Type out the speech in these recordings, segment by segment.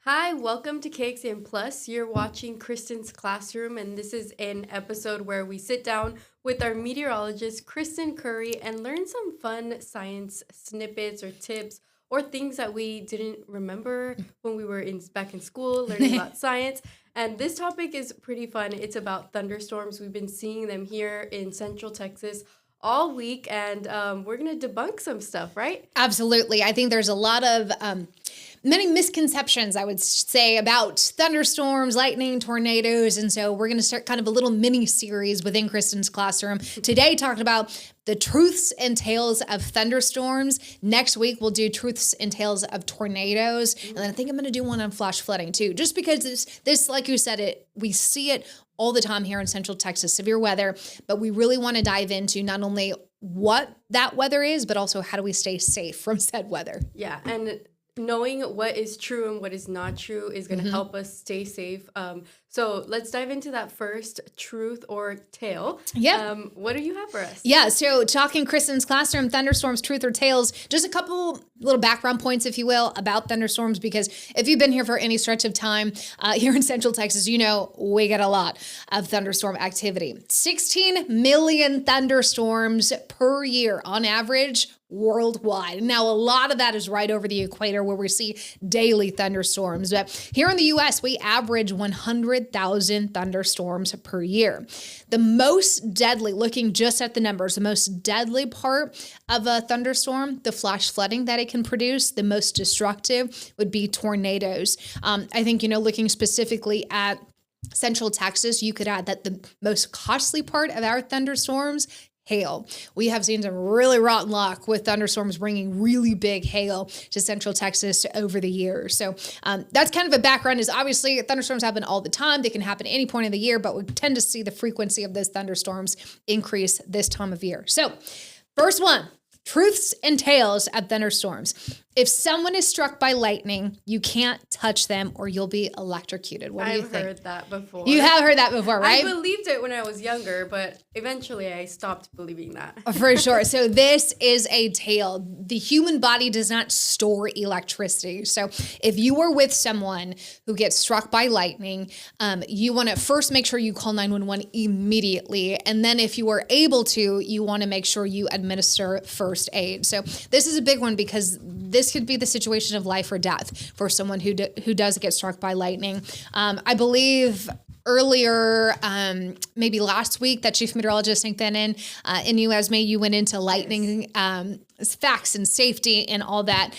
Hi, welcome to KXN Plus. You're watching Kristen's Classroom, and this is an episode where we sit down with our meteorologist, Kristen Curry, and learn some fun science snippets or tips or things that we didn't remember when we were back in school learning about science. And this topic is pretty fun. It's about thunderstorms. We've been seeing them here in Central Texas all week, and we're going to debunk some stuff, right? Absolutely. I think there's a lot of many misconceptions, I would say, about thunderstorms, lightning, tornadoes. And so we're going to start kind of a little mini series within Kristen's Classroom today, talking about the truths and tales of thunderstorms. Next week, we'll do truths and tales of tornadoes. And then I think I'm going to do one on flash flooding too, just because this, like you said, we see it all the time here in Central Texas, severe weather, but we really want to dive into not only what that weather is, but also how do we stay safe from said weather. Yeah, and knowing what is true and what is not true is going to help us stay safe. So let's dive into that first truth or tale. Yeah. What do you have for us? Yeah. So talking Kristen's Classroom, thunderstorms, truth or tales, just a couple little background points, if you will, about thunderstorms, because if you've been here for any stretch of time here in Central Texas, you know we get a lot of thunderstorm activity. 16 million thunderstorms per year on average worldwide. Now, a lot of that is right over the equator where we see daily thunderstorms. But here in the U.S., we average 100,000 thunderstorms per year. The most deadly, looking just at the numbers, the most deadly part of a thunderstorm, the flash flooding that it can produce, the most destructive would be tornadoes. I think, looking specifically at Central Texas, you could add that the most costly part of our thunderstorms, hail. We have seen some really rotten luck with thunderstorms bringing really big hail to Central Texas over the years. So that's kind of a background. Is obviously thunderstorms happen all the time. They can happen at any point of the year, but we tend to see the frequency of those thunderstorms increase this time of year. So first one, truths and tales of thunderstorms. If someone is struck by lightning, you can't touch them or you'll be electrocuted. What do you think? I've heard that before. You have heard that before, right? I believed it when I was younger, but eventually I stopped believing that. For sure. So this is a tale. The human body does not store electricity. So if you are with someone who gets struck by lightning, you want to first make sure you call 911 immediately. And then if you are able to, you want to make sure you administer first aid. So this is a big one because this could be the situation of life or death for someone who does get struck by lightning. I believe earlier, maybe last week, that Chief Meteorologist Hank Bennon in USMA, you went into lightning facts and safety and all that.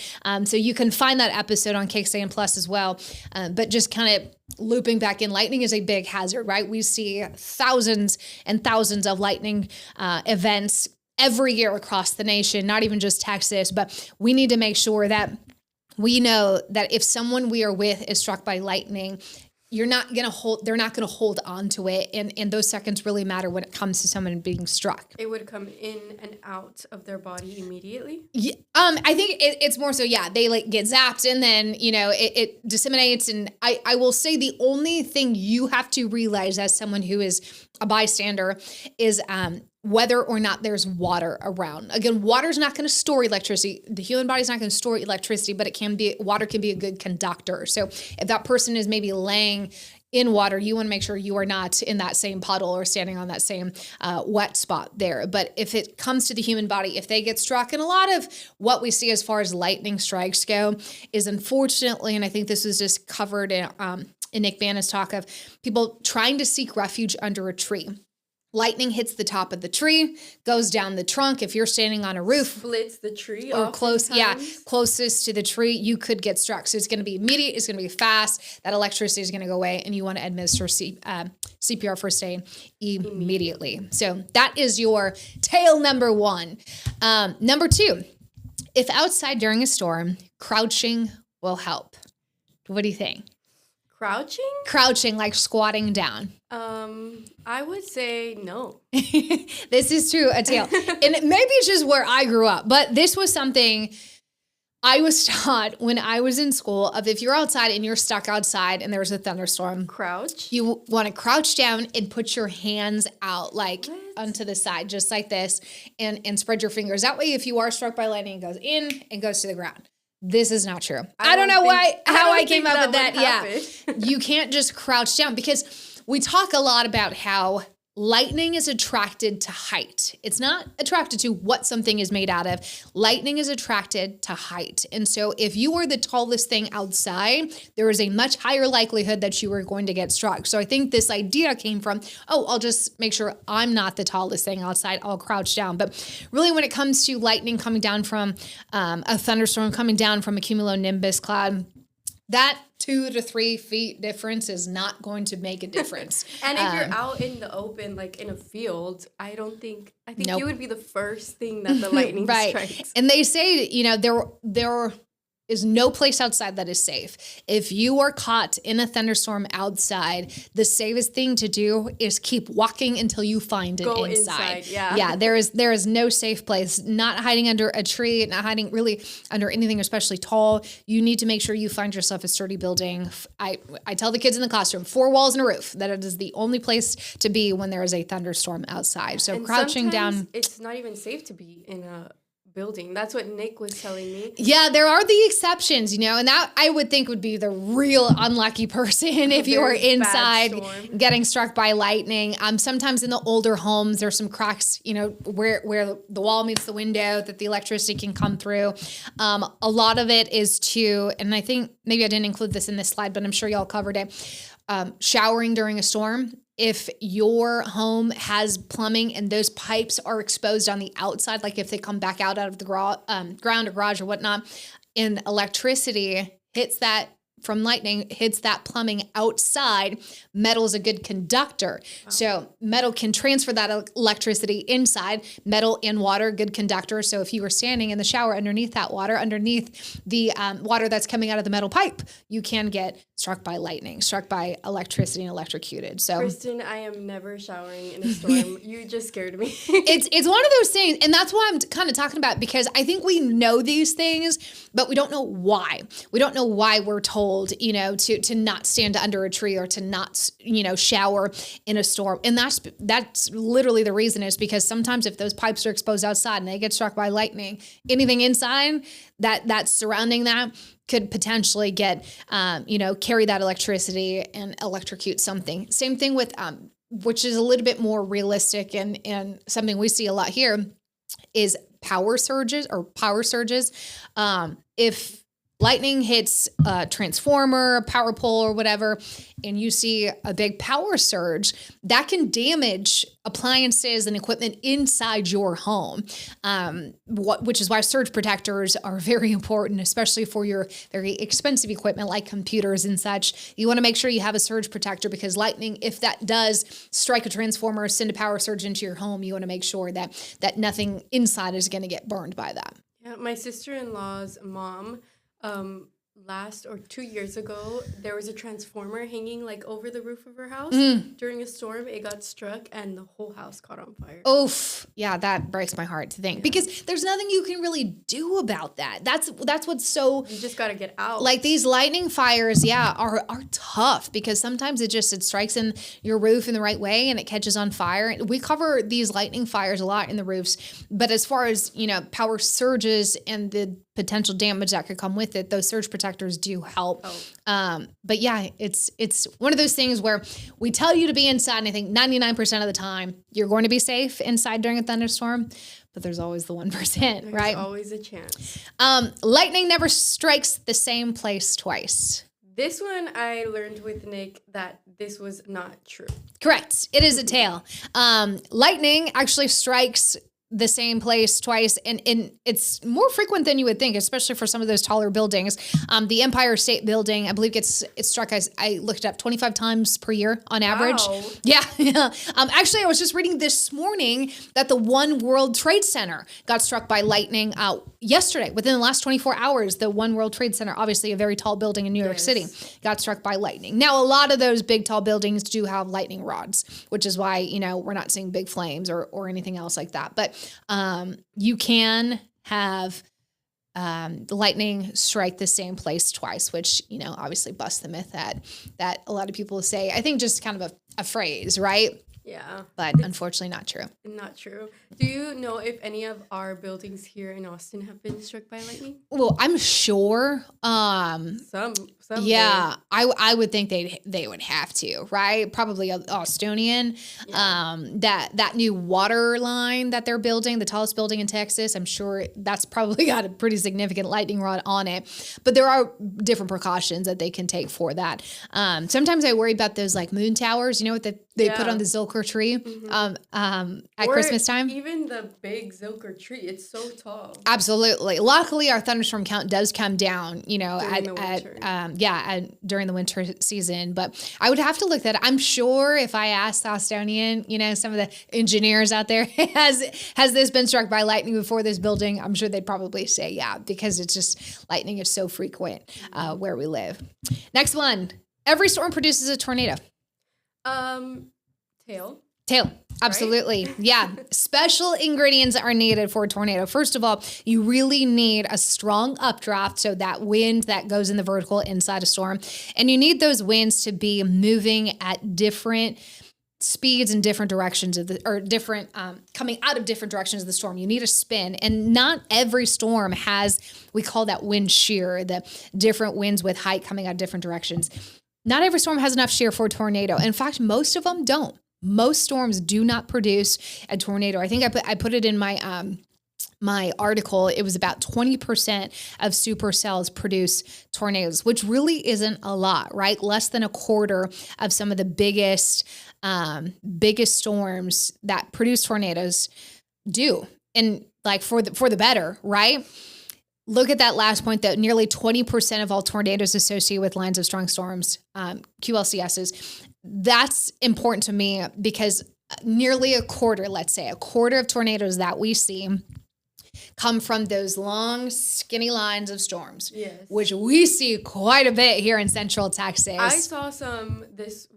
So you can find that episode on KXAN Plus as well. But just kind of looping back in, lightning is a big hazard, right? We see thousands and thousands of lightning events every year across the nation, not even just Texas, but we need to make sure that we know that if someone we are with is struck by lightning, they're not going to hold on to it. And those seconds really matter when it comes to someone being struck. It would come in and out of their body immediately? Yeah, I think it's more so, yeah, they get zapped and then, it disseminates. And I will say the only thing you have to realize as someone who is a bystander is whether or not there's water around. Again, water's not going to store electricity. The human body's not going to store electricity, but water can be a good conductor. So if that person is maybe laying in water, you want to make sure you are not in that same puddle or standing on that same wet spot there. But if it comes to the human body, if they get struck, and a lot of what we see as far as lightning strikes go is unfortunately, and I think this was just covered in Nick Banna's talk of people trying to seek refuge under a tree. Lightning hits the top of the tree, goes down the trunk. If you're standing on a roof, splits the tree or closest to the tree, you could get struck. So it's going to be immediate. It's going to be fast. That electricity is going to go away, and you want to administer CPR first aid immediately. So that is your tale number one. Number two, if outside during a storm, crouching will help. What do you think? Crouching? Crouching, like squatting down. I would say no. This is true, a tale. And maybe it's just where I grew up, but this was something I was taught when I was in school of if you're outside and you're stuck outside and there's a thunderstorm. Crouch? You want to crouch down and put your hands out onto the side, just like this, and spread your fingers. That way, if you are struck by lightning, it goes in and goes to the ground. This is not true. I don't know how I came up with that. Yeah. You can't just crouch down, because we talk a lot about how lightning is attracted to height. It's not attracted to what something is made out of. Lightning is attracted to height. And so if you were the tallest thing outside, there is a much higher likelihood that you were going to get struck. So I think this idea came from, I'll just make sure I'm not the tallest thing outside. I'll crouch down. But really, when it comes to lightning coming down from a thunderstorm, coming down from a cumulonimbus cloud, that 2 to 3 feet difference is not going to make a difference. And if you're out in the open, like in a field, I think Nope. you would be the first thing that the lightning strikes. And they say, there is no place outside that is safe. If you are caught in a thunderstorm outside, the safest thing to do is keep walking until you find it Go inside. Yeah. Yeah, there is no safe place. Not hiding under a tree, not hiding really under anything especially tall. You need to make sure you find yourself a sturdy building. I tell the kids in the classroom, 4 walls and a roof. That it is the only place to be when there is a thunderstorm outside. So and crouching down. It's not even safe to be in a building. That's what Nick was telling me. Yeah, there are the exceptions, and that I would think would be the real unlucky person if you were inside getting struck by lightning. Sometimes in the older homes, there's some cracks, where the wall meets the window that the electricity can come through. A lot of it is and I think maybe I didn't include this in this slide, but I'm sure y'all covered it. Showering during a storm. If your home has plumbing and those pipes are exposed on the outside, like if they come back out of the ground or garage or whatnot, and electricity hits that from lightning, hits that plumbing outside, metal is a good conductor. Wow. So metal can transfer that electricity inside. Metal and water, good conductor. So if you were standing in the shower underneath that water, underneath the water that's coming out of the metal pipe, you can get struck by lightning, struck by electricity and electrocuted. So Kristen, I am never showering in a storm. You just scared me. It's one of those things, and that's why I'm kind of talking about, because I think we know these things, but we don't know why. We don't know why we're told, to not stand under a tree or to not, shower in a storm. And that's literally the reason, is because sometimes if those pipes are exposed outside and they get struck by lightning, anything inside that's surrounding that could potentially get, carry that electricity and electrocute something. Same thing with, which is a little bit more realistic and something we see a lot here, is power surges. If lightning hits a transformer, a power pole, or whatever, and you see a big power surge, that can damage appliances and equipment inside your home, which is why surge protectors are very important, especially for your very expensive equipment like computers and such. You want to make sure you have a surge protector, because lightning, if that does strike a transformer, send a power surge into your home, you want to make sure that nothing inside is going to get burned by that. Yeah, my sister-in-law's mom, last or 2 years ago, there was a transformer hanging like over the roof of her house. During a storm, it got struck and the whole house caught on fire. Oof. Yeah, that breaks my heart to think, because there's nothing you can really do about that. That's what's so... You just got to get out. Like these lightning fires, are tough, because sometimes it strikes in your roof in the right way and it catches on fire. We cover these lightning fires a lot in the roofs, but as far as, power surges and the potential damage that could come with it, those surge protectors do help. But yeah, it's one of those things where we tell you to be inside, and I think 99% of the time you're going to be safe inside during a thunderstorm, but there's always the 1%, right? There's always a chance. Lightning never strikes the same place twice. This one I learned with Nick that this was not true. Correct. It is a tale. Lightning actually strikes the same place twice, and it's more frequent than you would think, especially for some of those taller buildings. The Empire State Building, I believe, it's struck, as I looked up, 25 times per year on average. Wow. Yeah. Actually, I was just reading this morning that the One World Trade Center got struck by lightning yesterday. Within the last 24 hours, the One World Trade Center, obviously a very tall building in New York City, got struck by lightning. Now, a lot of those big, tall buildings do have lightning rods, which is why, we're not seeing big flames or anything else like that. But you can have the lightning strike the same place twice, which, obviously busts the myth that a lot of people say. I think just kind of a phrase, right? Yeah. But unfortunately not true. Not true. Do you know if any of our buildings here in Austin have been struck by lightning? Well, I'm sure. Some Yeah, I would think they would have to, right? Probably Austonian. Yeah. That new water line that they're building, the tallest building in Texas, I'm sure that's probably got a pretty significant lightning rod on it. But there are different precautions that they can take for that. Sometimes I worry about those like moon towers. You know what they put on the Zilker tree at Or Christmas time? even the big Zilker tree. It's so tall. Absolutely. Luckily, our thunderstorm count does come down, you know, During the winter. during the winter season. But I would have to look that. I'm sure if I asked Austonian, you know, some of the engineers out there, has this been struck by lightning before this building? I'm sure they'd probably say yeah, because it's just lightning is so frequent where we live. Next one. Every storm produces a tornado. Tail. Absolutely. Right? Yeah. Special ingredients are needed for a tornado. First of all, you really need a strong updraft. So that wind that goes in the vertical inside a storm. And you need those winds to be moving at different speeds in different directions coming out of different directions of the storm. You need a spin, and not every storm has, we call that wind shear, the different winds with height coming out of different directions. Not every storm has enough shear for a tornado. In fact, most of them don't. Most storms do not produce a tornado. I think I put it in my my article. It was about 20% of supercells produce tornadoes, which really isn't a lot, right? Less than a quarter of some of the biggest storms that produce tornadoes do, and like for the better, right? Look at that last point, that nearly 20% of all tornadoes associated with lines of strong storms, QLCSs. That's important to me because nearly a quarter, let's say, a quarter of tornadoes that we see come from those long, skinny lines of storms, which we see quite a bit here in Central Texas. I saw some this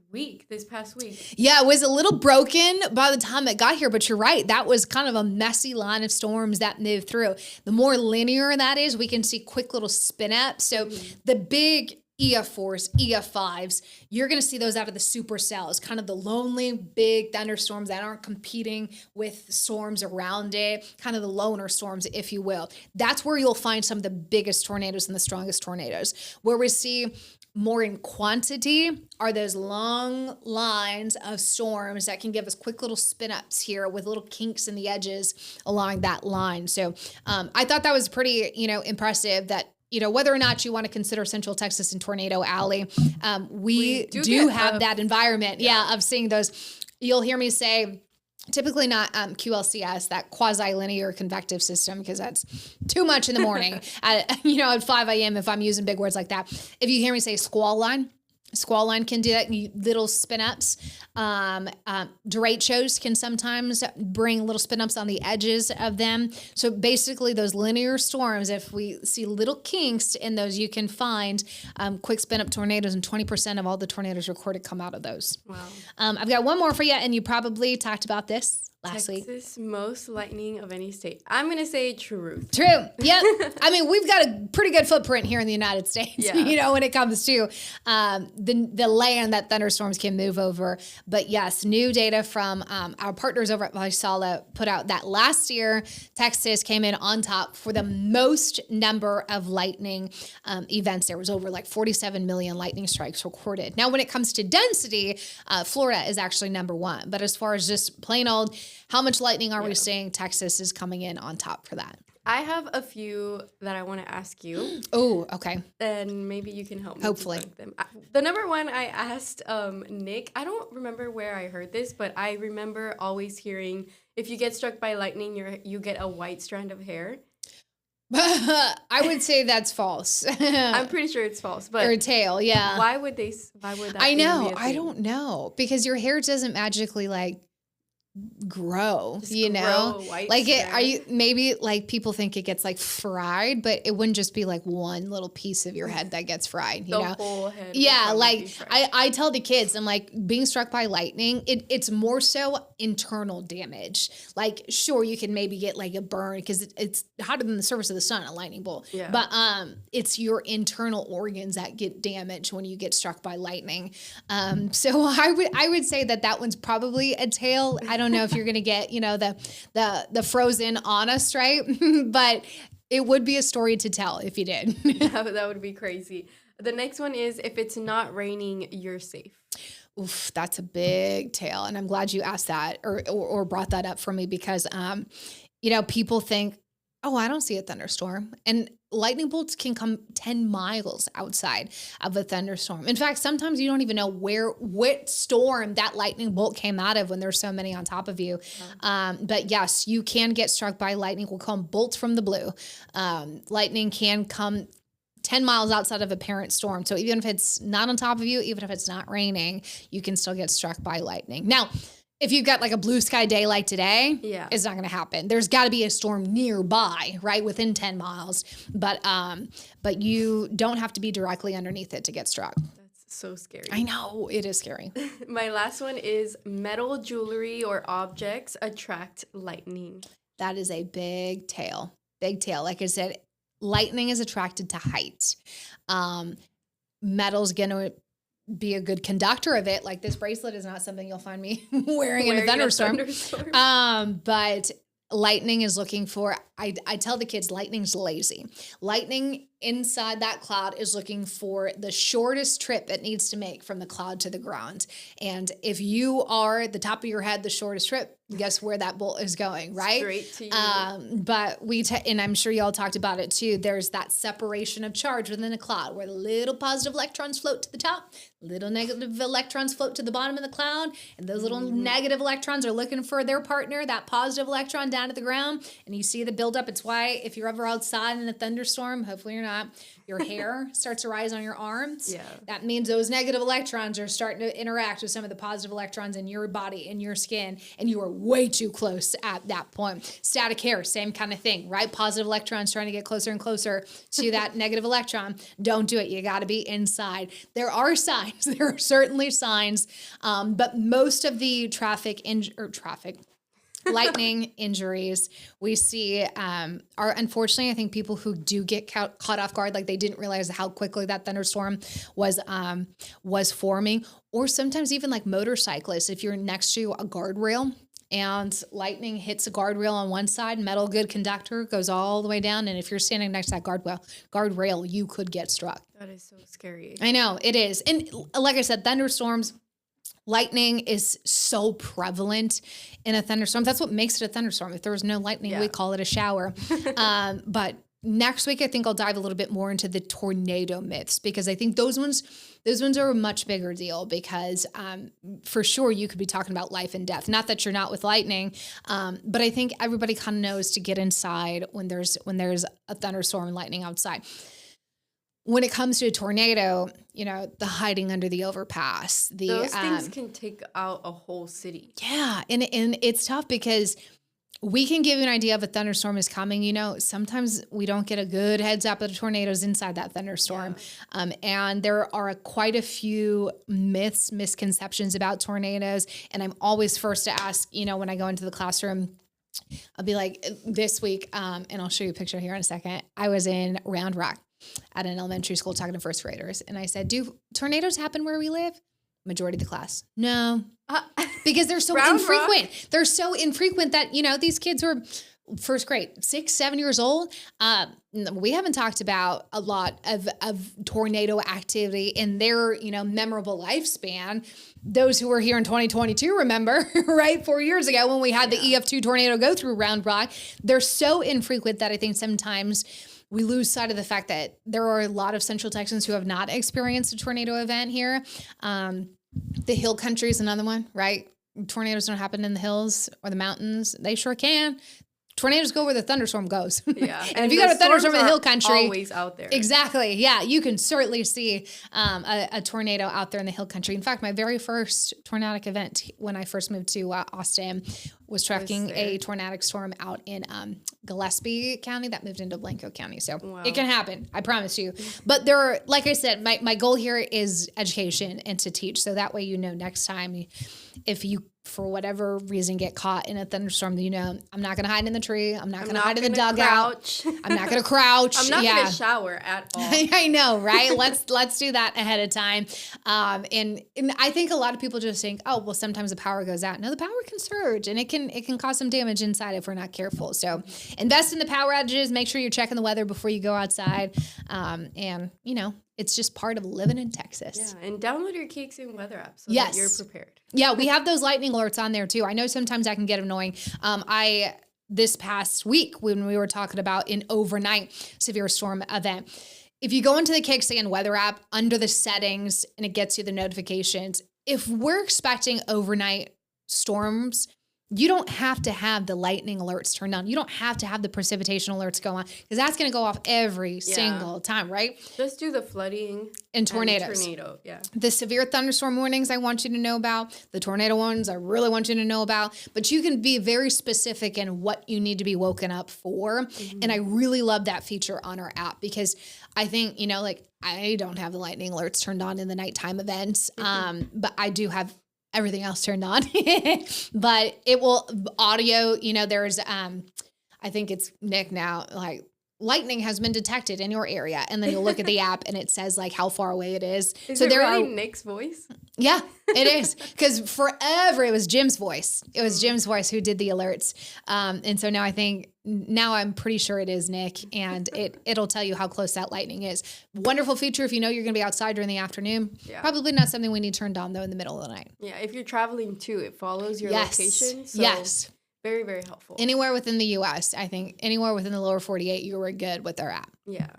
past week. Yeah, it was a little broken by the time it got here, but you're right. That was kind of a messy line of storms that moved through. The more linear that is, we can see quick little spin ups. So the big EF4s, EF5s, you're going to see those out of the supercells, kind of the lonely big thunderstorms that aren't competing with storms around it, kind of the loner storms, if you will. That's where you'll find some of the biggest tornadoes and the strongest tornadoes. Where we see more in quantity are those long lines of storms that can give us quick little spin ups here with little kinks in the edges along that line. So I thought that was pretty, impressive that, whether or not you want to consider Central Texas and Tornado Alley, we do have that environment, of seeing those. You'll hear me say, typically not QLCS, that quasi-linear convective system, because that's too much in the morning at 5 a.m. if I'm using big words like that. If you hear me say squall line can do that. Little spin-ups. Derechos can sometimes bring little spin-ups on the edges of them. So basically those linear storms, if we see little kinks in those, you can find quick spin-up tornadoes, and 20% of all the tornadoes recorded come out of those. Wow. I've got one more for you, and you probably talked about this last week. Texas most lightning of any state. I'm going to say truth. True. Yep. I mean, we've got a pretty good footprint here in the United States, when it comes to the land that thunderstorms can move over. But yes, new data from our partners over at Vaisala put out that last year, Texas came in on top for the most number of lightning events. There was over 47 million lightning strikes recorded. Now, when it comes to density, Florida is actually number one. But as far as just plain old, how much lightning are we seeing? Texas is coming in on top for that. I have a few that I want to ask you. Oh, okay. And maybe you can help me. Hopefully. Them. The number one I asked Nick, I don't remember where I heard this, but I remember always hearing, if you get struck by lightning, you get a white strand of hair. I would say that's false. I'm pretty sure it's false, but or a tail, yeah. Why would that? I know. I don't know, because your hair doesn't magically grow, Just you know, grow a white like it, are strand. you, maybe like people think it gets like fried, but it wouldn't just be like one little piece of your head that gets fried, you The know? whole head will Yeah, probably be like fried. I tell the kids, I'm like, being struck by lightning, it's more so internal damage. Like, sure, you can maybe get like a burn because it's hotter than the surface of the sun, a lightning bolt. Yeah. But it's your internal organs that get damaged when you get struck by lightning. So I would say that one's probably a tale. I don't know if you're gonna get, you know, the frozen honest, right? But it would be a story to tell if you did. That would be crazy. The next one is if it's not raining, you're safe. Oof, that's a big tale. And I'm glad you asked that or brought that up for me because, you know, people think, oh, I don't see a thunderstorm. And lightning bolts can come 10 miles outside of a thunderstorm. In fact, sometimes you don't even know what storm that lightning bolt came out of when there's so many on top of you. But yes, you can get struck by lightning. We'll call them bolts from the blue. Lightning can come 10 miles outside of a parent storm. So even if it's not on top of you, even if it's not raining, you can still get struck by lightning. Now, if you've got like a blue sky day like today, Yeah. it's not going to happen. There's got to be a storm nearby, right? Within 10 miles. But you don't have to be directly underneath it to get struck. That's so scary. I know, it is scary. My last one is metal jewelry or objects attract lightning. That is a big tale. Big tale. Like I said, lightning is attracted to height. Metal's going to be a good conductor of it. Like this bracelet is not something you'll find me wearing in a thunderstorm. But lightning is looking for, I tell the kids, lightning's lazy. Lightning inside that cloud is looking for the shortest trip it needs to make from the cloud to the ground. And if you are the top of your head, the shortest trip, guess where that bolt is going, right? Straight to you. But and I'm sure y'all talked about it too. There's that separation of charge within a cloud where the little positive electrons float to the top, little negative electrons float to the bottom of the cloud, and those little negative electrons are looking for their partner, that positive electron down at the ground, and you see the buildup. It's why if you're ever outside in a thunderstorm, hopefully you're not, your hair starts to rise on your arms. Yeah. That means those negative electrons are starting to interact with some of the positive electrons in your body, in your skin, and you are way too close at that point. Static hair, same kind of thing, right? Positive electrons trying to get closer and closer to that negative electron. Don't do it. You got to be inside. There are signs. There are certainly signs, but most of the lightning injuries we see are unfortunately, I think, people who do get caught off guard, like they didn't realize how quickly that thunderstorm was forming, or sometimes even like motorcyclists. If you're next to a guardrail and lightning hits a guardrail on one side, metal good conductor goes all the way down, and if you're standing next to that guardrail, you could get struck. That is so scary. I know, it is. And like I said, thunderstorms, lightning is so prevalent in a thunderstorm. That's what makes it a thunderstorm. If there was no lightning, we call it a shower. But next week, I think I'll dive a little bit more into the tornado myths, because I think those ones are a much bigger deal, because for sure you could be talking about life and death. Not that you're not with lightning, but I think everybody kind of knows to get inside when there's a thunderstorm and lightning outside. When it comes to a tornado, you know, the hiding under the overpass, those things can take out a whole city. Yeah, and it's tough because we can give you an idea of a thunderstorm is coming. You know, sometimes we don't get a good heads up that a tornado's inside that thunderstorm. Yeah. And there are quite a few misconceptions about tornadoes. And I'm always first to ask, you know, when I go into the classroom, I'll be like, this week, and I'll show you a picture here in a second. I was in Round Rock at an elementary school talking to first graders. And I said, do tornadoes happen where we live? Majority of the class. No. Because they're so infrequent. Rock. They're so infrequent that, you know, these kids were first grade, 6, 7 years old. We haven't talked about a lot of tornado activity in their, you know, memorable lifespan. Those who were here in 2022 remember, right? 4 years ago when we had the EF2 tornado go through Round Rock. They're so infrequent that I think sometimes we lose sight of the fact that there are a lot of Central Texans who have not experienced a tornado event here. The hill country is another one, right? Tornadoes don't happen in the hills or the mountains. They sure can. tornadoes go where the thunderstorm goes. Yeah. And if you got a thunderstorm in the hill country, always out there. Exactly. Yeah. You can certainly see a tornado out there in the hill country. In fact, my very first tornadic event when I first moved to Austin was tracking a tornadic storm out in Gillespie County that moved into Blanco County. So it can happen. I promise you. But there are, like I said, my goal here is education and to teach. So that way, you know, next time if you, for whatever reason, get caught in a thunderstorm, you know, I'm not going to hide in the tree. I'm not going to hide in the dugout. I'm not going to crouch. I'm not going to shower at all. I know, right? Let's do that ahead of time. And I think a lot of people just think, oh, well, sometimes the power goes out. No, the power can surge and it can cause some damage inside if we're not careful. So invest in the power outages. Make sure you're checking the weather before you go outside. And, you know, it's just part of living in Texas. Yeah, and download your KXAN weather app so that you're prepared. Yeah, we have those lightning alerts on there too. I know sometimes that can get annoying. This past week when we were talking about an overnight severe storm event, if you go into the KXAN weather app under the settings and it gets you the notifications, if we're expecting overnight storms, you don't have to have the lightning alerts turned on. You don't have to have the precipitation alerts go on because that's going to go off every single time, right? Just do the flooding and tornadoes. The severe thunderstorm warnings I want you to know about. The tornado ones I really want you to know about. But you can be very specific in what you need to be woken up for. Mm-hmm. And I really love that feature on our app because I think, you know, like I don't have the lightning alerts turned on in the nighttime events, but I do have everything else turned on, but it will audio, you know, there's, I think it's Nick now, like lightning has been detected in your area. And then you'll look at the app and it says like how far away it is. Is it really Nick's voice? Yeah, it is. Because forever it was Jim's voice. It was Jim's voice who did the alerts. And so now I'm pretty sure it is Nick and it'll tell you how close that lightning is. Wonderful feature if you know you're going to be outside during the afternoon. Yeah. Probably not something we need turned on though in the middle of the night. Yeah, if you're traveling too, it follows your location. So yes. Very, very helpful. Anywhere within the U.S., I think anywhere within the lower 48, you were good with our app. Yeah.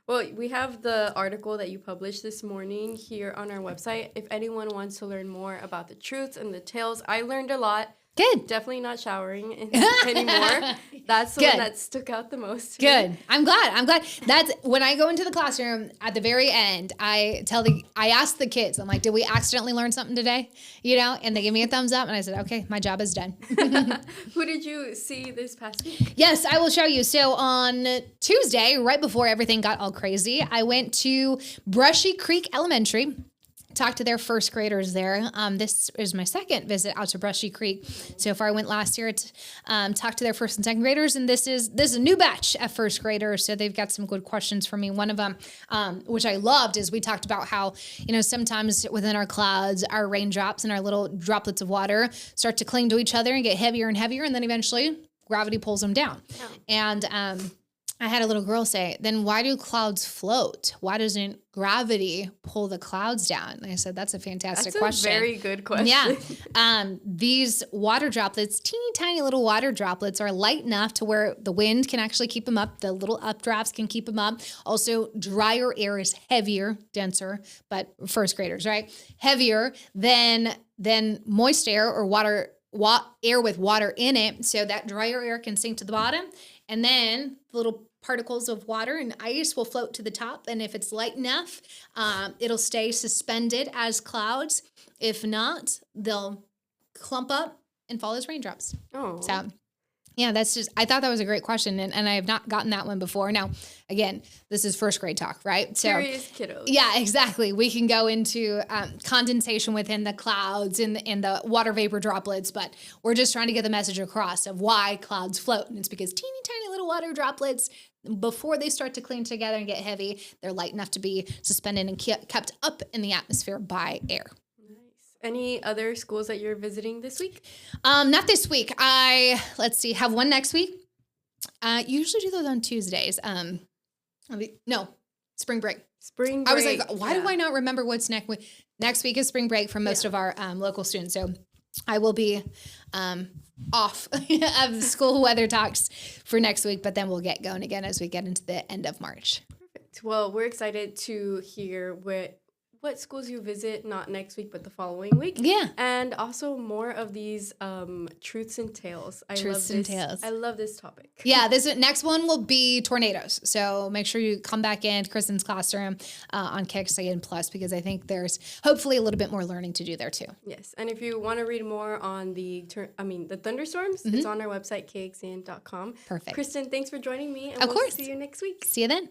Well, we have the article that you published this morning here on our website. If anyone wants to learn more about the truths and the tales, I learned a lot. Good. Definitely not showering anymore. That's the one that stuck out the most. Good. I'm glad. That's when I go into the classroom at the very end, I ask the kids, I'm like, did we accidentally learn something today? You know, and they give me a thumbs up and I said, okay, my job is done. Who did you see this past week? Yes, I will show you. So on Tuesday, right before everything got all crazy, I went to Brushy Creek Elementary. Talked to their first graders there. This is my second visit out to Brushy Creek. So far, I went last year to talk to their first and second graders, and this is a new batch of first graders. So they've got some good questions for me. One of them, which I loved, is we talked about how, you know, sometimes within our clouds, our raindrops and our little droplets of water start to cling to each other and get heavier and heavier, and then eventually gravity pulls them down. Oh. And I had a little girl say, then why do clouds float? Why doesn't gravity pull the clouds down? And I said, that's a fantastic question. That's a very good question. Yeah. These water droplets, teeny tiny little water droplets, are light enough to where the wind can actually keep them up. The little updrafts can keep them up. Also, drier air is heavier, denser, but first graders, right? Heavier than moist air or air with water in it. So that drier air can sink to the bottom. And then the little particles of water and ice will float to the top. And if it's light enough, it'll stay suspended as clouds. If not, they'll clump up and fall as raindrops. Oh. So, yeah, I thought that was a great question. And I have not gotten that one before. Now, again, this is first grade talk, right? So, curious kiddos. Yeah, exactly. We can go into condensation within the clouds and the water vapor droplets, but we're just trying to get the message across of why clouds float. And it's because teeny tiny little water droplets, before they start to cling together and get heavy, they're light enough to be suspended and kept up in the atmosphere by air. Any other schools that you're visiting this week? Not this week. Have one next week. Usually do those on Tuesdays. Spring break. Spring break. I was like, why do I not remember what's next week? Next week is spring break for most of our local students. So I will be off of the school weather talks for next week, but then we'll get going again as we get into the end of March. Perfect. Well, we're excited to hear what schools you visit, not next week, but the following week. Yeah. And also more of these truths and tales. Truths and tales. I love this topic. Yeah, this next one will be tornadoes. So make sure you come back in Kristen's classroom on KXAN Plus, because I think there's hopefully a little bit more learning to do there too. Yes, and if you want to read more on the thunderstorms, it's on our website, kxan.com. Perfect. Kristen, thanks for joining me, and Of we'll course. see you next week. See you then.